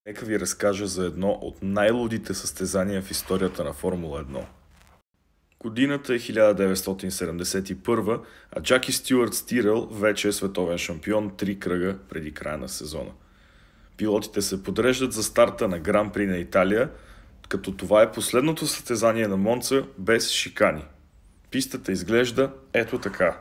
Нека ви разкажа за едно от най-лудите състезания в историята на Формула 1. Годината е 1971, а Джаки Стюарт Стиръл вече е световен шампион 3 кръга преди края на сезона. Пилотите се подреждат за старта на Гран При на Италия, като това е последното състезание на Монца без шикани. Пистата изглежда ето така.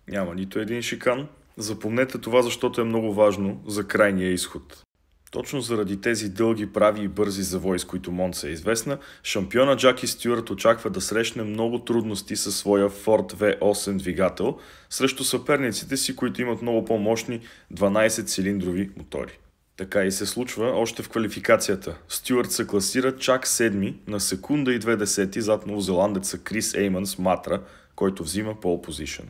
Няма нито един шикан. Запомнете това, защото е много важно за крайния изход. Точно заради тези дълги, прави и бързи завои, с които Монца е известна, шампиона Джаки Стюарт очаква да срещне много трудности със своя Ford V8 двигател срещу съперниците си, които имат много по-мощни 12-цилиндрови мотори. Така и се случва още в квалификацията. Стюарт се класира чак седми на секунда и 2 зад новозеландеца Крис Еймънс Матра, който взима пол позишън.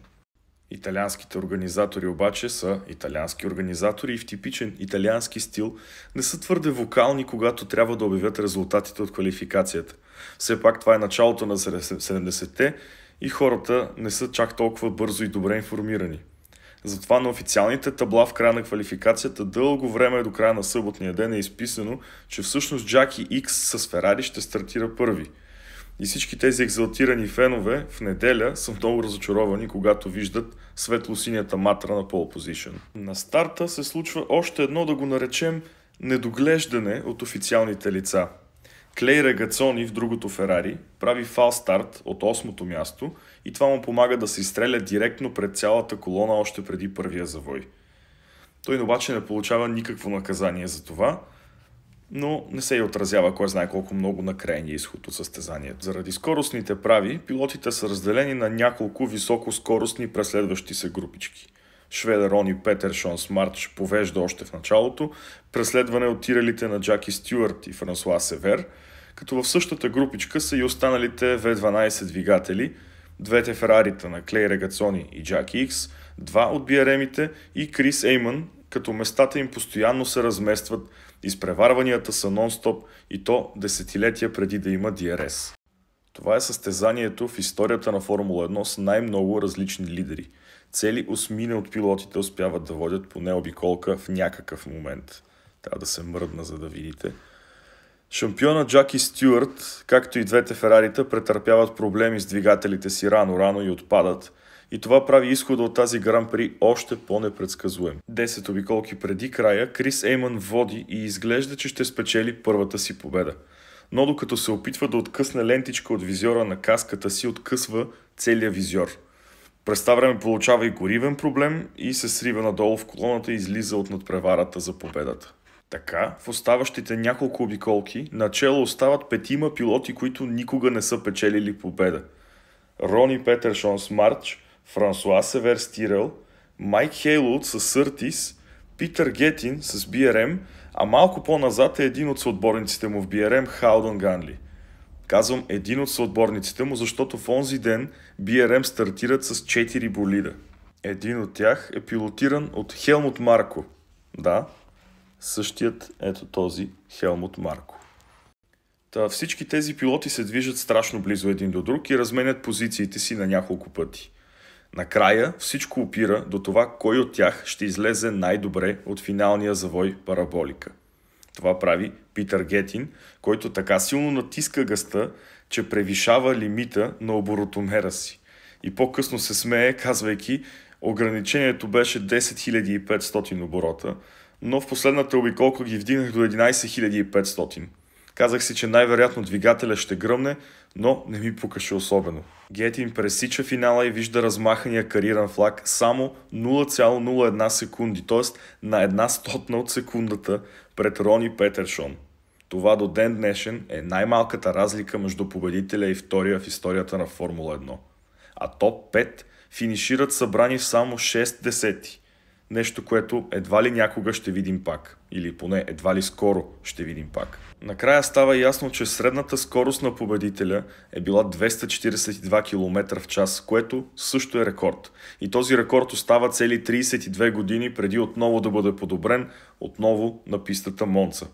Италианските организатори обаче са италиански организатори и в типичен италиански стил не са твърде вокални, когато трябва да обявят резултатите от квалификацията. Все пак това е началото на 70-те и хората не са чак толкова бързо и добре информирани. Затова на официалните табла в края на квалификацията дълго време до края на съботния ден е изписано, че всъщност Джаки Икс с Ферари ще стартира първи. И всички тези екзалтирани фенове в неделя са много разочаровани, когато виждат светло-синята Матра на пол позишън. На старта се случва още едно, да го наречем, недоглеждане от официалните лица. Клей Регацони в другото Ферари прави фал старт от 8-то място и това му помага да се изстреля директно пред цялата колона още преди първия завой. Той обаче не получава никакво наказание за това, но не се и отразява кой знае колко много на крайния изход от състезанието. Заради скоростните прави, пилотите са разделени на няколко високоскоростни преследващи се групички. Шведа Рони Петершон с Марч повежда още в началото, преследване от тиралите на Джаки Стюарт и Франсуа Север, като в същата групичка са и останалите V12 двигатели, двете Ферарита на Клей Регацони и Джаки Икс, два от BRM-ите и Крис Еймън, като местата им постоянно се разместват, изпреварванията са нон-стоп и то десетилетия преди да има DRS. Това е състезанието в историята на Формула 1 с най-много различни лидери. Цели осмина от пилотите успяват да водят поне обиколка в някакъв момент. Трябва да се мръдна, за да видите. Шампиона Джаки Стюарт, както и двете Ферарита, претърпяват проблеми с двигателите си рано и отпадат. И това прави изхода от тази Гран При още по-непредсказуем. 10 обиколки преди края, Крис Еймън води и изглежда, че ще спечели първата си победа. Но докато се опитва да откъсне лентичка от визиора на каската си, откъсва целия визиор. През това време получава и горивен проблем и се срива надолу в колоната и излиза от надпреварата за победата. Така, в оставащите няколко обиколки, начело остават 5 пилоти, които никога не са печелили победа. Рони Петершон с Марч, Франсуа Север с Тирел, Майк Хейлуд с Съртис, Питър Гетин с BRM, а малко по-назад е един от съотборниците му в BRM, Халдън Ганли. Казвам един от съотборниците му, защото в онзи ден BRM стартират с 4 болида. Един от тях е пилотиран от Хелмут Марко. Да, същият ето този Хелмут Марко. Всички тези пилоти се движат страшно близо един до друг и разменят позициите си на няколко пъти. Накрая всичко опира до това, кой от тях ще излезе най-добре от финалния завой параболика. Това прави Питър Гетин, който така силно натиска гъста, че превишава лимита на оборотомера си. И по-късно се смее, казвайки, ограничението беше 10 500 оборота, но в последната обиколка ги вдигнах до 11 500. Казах си, че най-вероятно двигателя ще гръмне, но не ми пукаше особено. Гетин пресича финала и вижда размахания кариран флаг само 0,01 секунди, т.е. на 1/100 от секундата пред Рони Петершон. Това до ден днешен е най-малката разлика между победителя и втория в историята на Формула 1. А топ 5 финишират събрани в само 6 десети. Нещо, което едва ли някога ще видим пак. Или поне едва ли скоро ще видим пак. Накрая става ясно, че средната скорост на победителя е била 242 км в час, което също е рекорд. И този рекорд остава цели 32 години преди отново да бъде подобрен, отново на пистата Монца.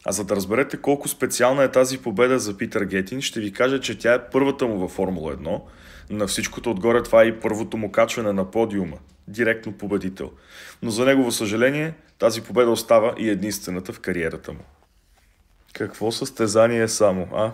А за да разберете колко специална е тази победа за Питър Гетин, ще ви кажа, че тя е първата му във Формула 1, На всичкото отгоре това е и първото му качване на подиума. Директно победител. Но за негово съжаление, тази победа остава и единствената в кариерата му. Какво състезание е само, а?